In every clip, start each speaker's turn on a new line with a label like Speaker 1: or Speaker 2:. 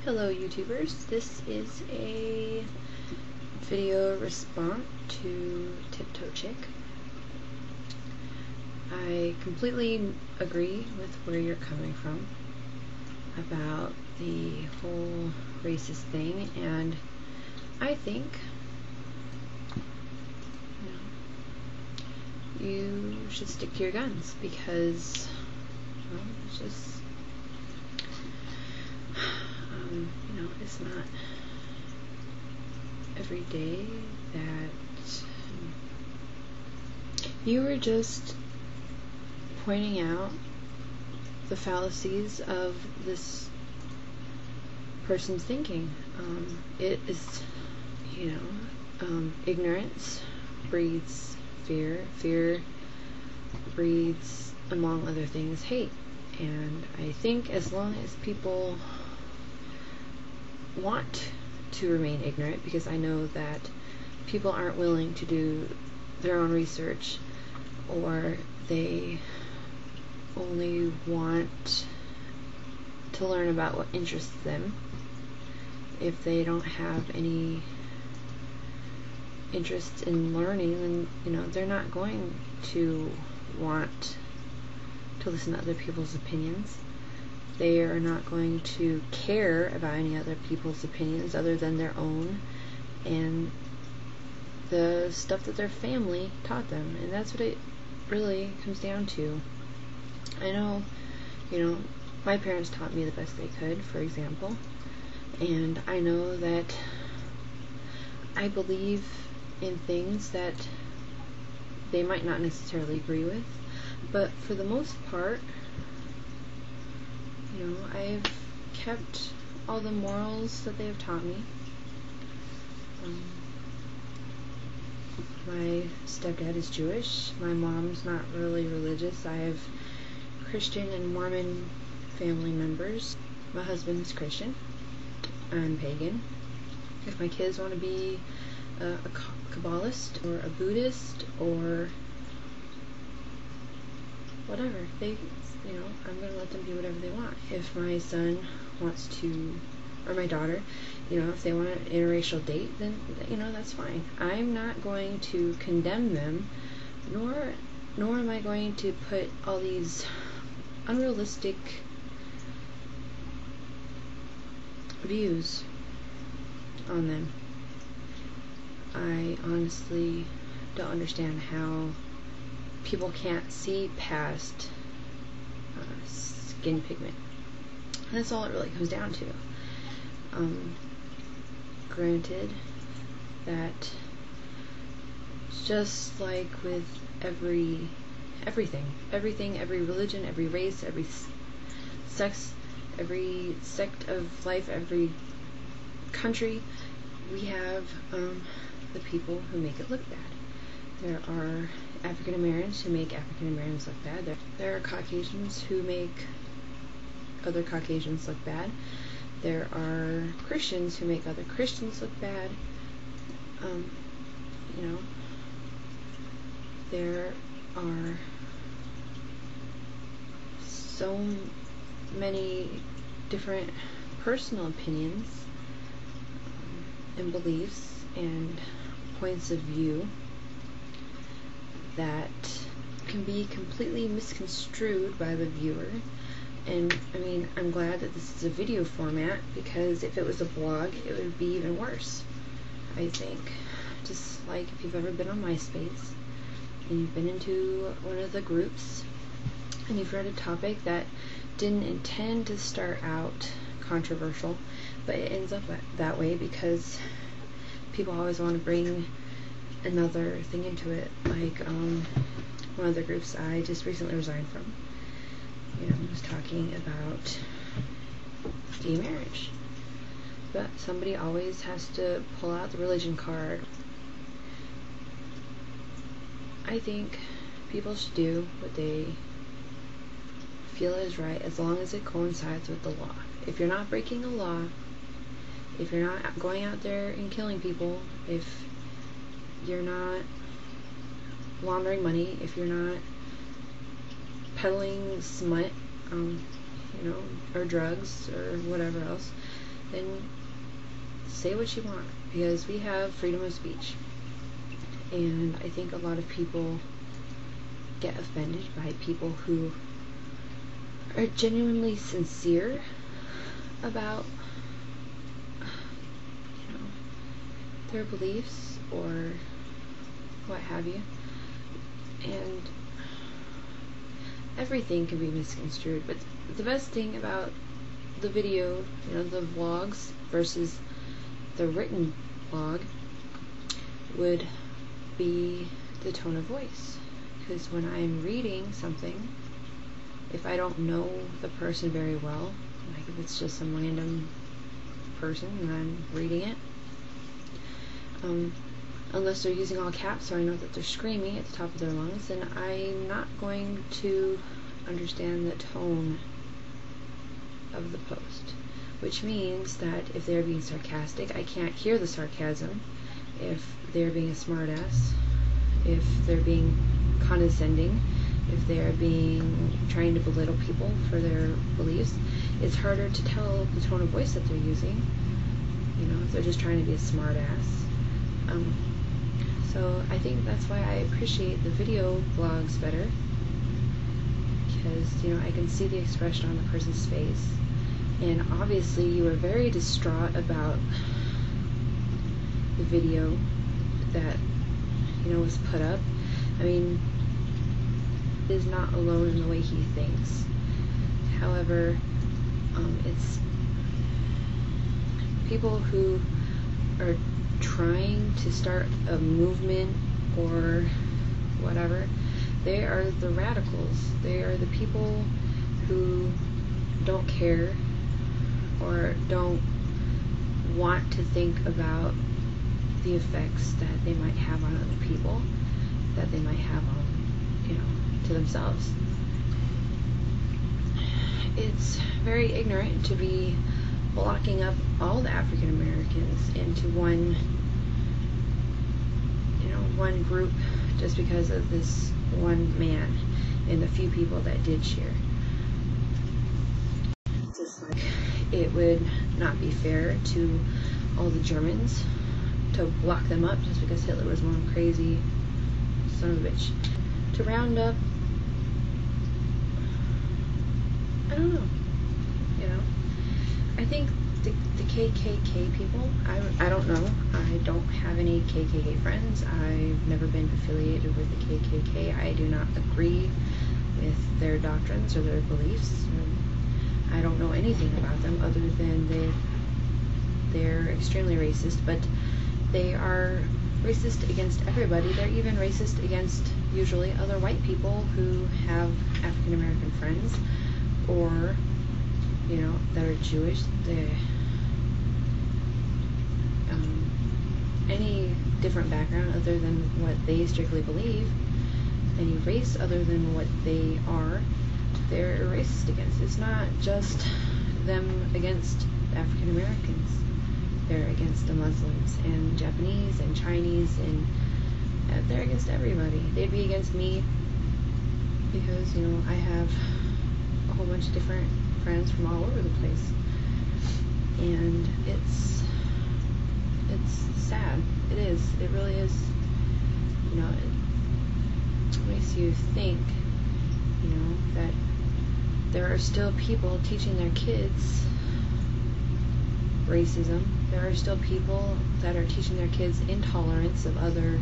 Speaker 1: Hello YouTubers, this is a video response to TipToeChick. I completely agree with where you're coming from about the whole racist thing, and I think you should stick to your guns because, well, it's just it's not every day that you were just pointing out the fallacies of this person's thinking. It is, ignorance breeds fear. Fear breeds, among other things, hate. And I think as long as people want to remain ignorant, because I know that people aren't willing to do their own research, or they only want to learn about what interests them. If they don't have any interest in learning, then they're not going to want to listen to other people's opinions. They are not going to care about any other people's opinions other than their own and the stuff that their family taught them. And that's what it really comes down to. I know, my parents taught me the best they could, for example, and I know that I believe in things that they might not necessarily agree with, but for the most part, I've kept all the morals that they have taught me. My stepdad is Jewish. My mom's not really religious. I have Christian and Mormon family members. My husband's Christian. I'm pagan. If my kids want to be a Kabbalist or a Buddhist or whatever, I'm going to let them do whatever they want. If my son wants to, or my daughter, if they want an interracial date, then, that's fine. I'm not going to condemn them, nor am I going to put all these unrealistic views on them. I honestly don't understand how people can't see past skin pigment. That's all it really comes down to. Granted that it's just like with everything, every religion, every race, every sex, every sect of life, every country, we have the people who make it look bad. There are African Americans who make African Americans look bad. There are Caucasians who make other Caucasians look bad. There are Christians who make other Christians look bad. There are so many different personal opinions and beliefs and points of view that can be completely misconstrued by the viewer. And I'm glad that this is a video format, because if it was a blog, it would be even worse, I think. Just like if you've ever been on MySpace and you've been into one of the groups and you've read a topic that didn't intend to start out controversial, but it ends up that way because people always want to bring another thing into it. Like one of the groups I just recently resigned from, was talking about gay marriage, but somebody always has to pull out the religion card. I think people should do what they feel is right, as long as it coincides with the law. If you're not breaking a law, if you're not going out there and killing people, if you're not laundering money, if you're not peddling smut, or drugs or whatever else, then say what you want, because we have freedom of speech. And I think a lot of people get offended by people who are genuinely sincere about, you know, their beliefs or what have you. And everything can be misconstrued, but the best thing about the video, you know, the vlogs versus the written blog would be the tone of voice. Because when I'm reading something, if I don't know the person very well, like if it's just some random person and I'm reading it, unless they're using all caps so I know that they're screaming at the top of their lungs, then I'm not going to understand the tone of the post. Which means that if they're being sarcastic, I can't hear the sarcasm. If they're being a smartass, if they're being condescending, if they're trying to belittle people for their beliefs, it's harder to tell the tone of voice that they're using. You know, if they're just trying to be a smartass. So I think that's why I appreciate the video blogs better, because, you know, I can see the expression on the person's face. And obviously you were very distraught about the video that, you know, was put up. I mean, he is not alone in the way he thinks. However, it's people who are trying to start a movement or whatever. They are the radicals. They are the people who don't care or don't want to think about the effects that they might have on other people, that they might have on, you know, to themselves. It's very ignorant to be blocking up all the African Americans into one, you know, one group just because of this one man and the few people that did cheer. It's just like, it would not be fair to all the Germans to block them up just because Hitler was one crazy son of a bitch. To round up, I don't know, you know. I think the KKK people, I don't know. I don't have any KKK friends. I've never been affiliated with the KKK. I do not agree with their doctrines or their beliefs. I don't know anything about them other than they're extremely racist, but they are racist against everybody. They're even racist against usually other white people who have African American friends, or, you know, that are Jewish. Any different background other than what they strictly believe, any race other than what they are, they're racist against. It's not just them against African Americans. They're against the Muslims and Japanese and Chinese, and they're against everybody. They'd be against me because, you know, I have a whole bunch of different friends from all over the place, and it's sad. It is. It really is. You know, it makes you think, you know, that there are still people teaching their kids racism. There are still people that are teaching their kids intolerance of other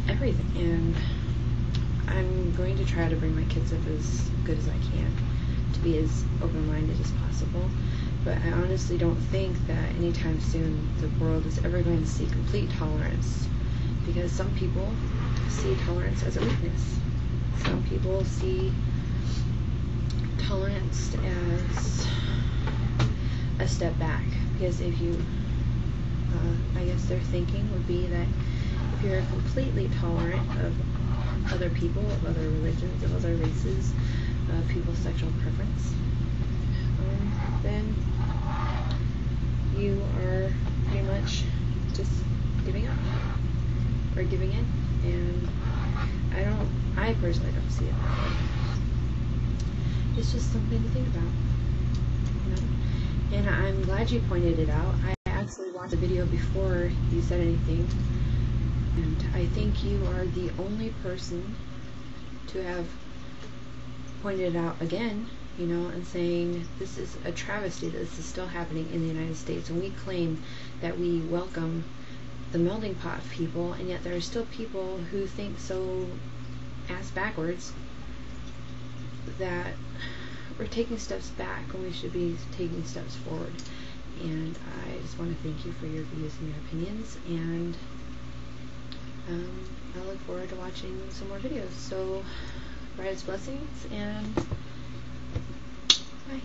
Speaker 1: everything. And I'm going to try to bring my kids up as good as I can, to be as open-minded as possible. But I honestly don't think that anytime soon the world is ever going to see complete tolerance, because some people see tolerance as a weakness. Some people see tolerance as a step back, because if you, I guess their thinking would be that if you're completely tolerant of other people, of other religions, of other races, of people's sexual preference, then you are pretty much just giving up or giving in. And I personally don't see it that way. It's just something to think about, you know. And I'm glad you pointed it out. I actually watched the video before you said anything, and I think you are the only person to have pointed it out again, you know, and saying this is a travesty that this is still happening in the United States, and we claim that we welcome the melting pot of people, and yet there are still people who think so ass backwards that we're taking steps back when we should be taking steps forward. And I just want to thank you for your views and your opinions, and I look forward to watching some more videos. So, Bride's blessings, and bye.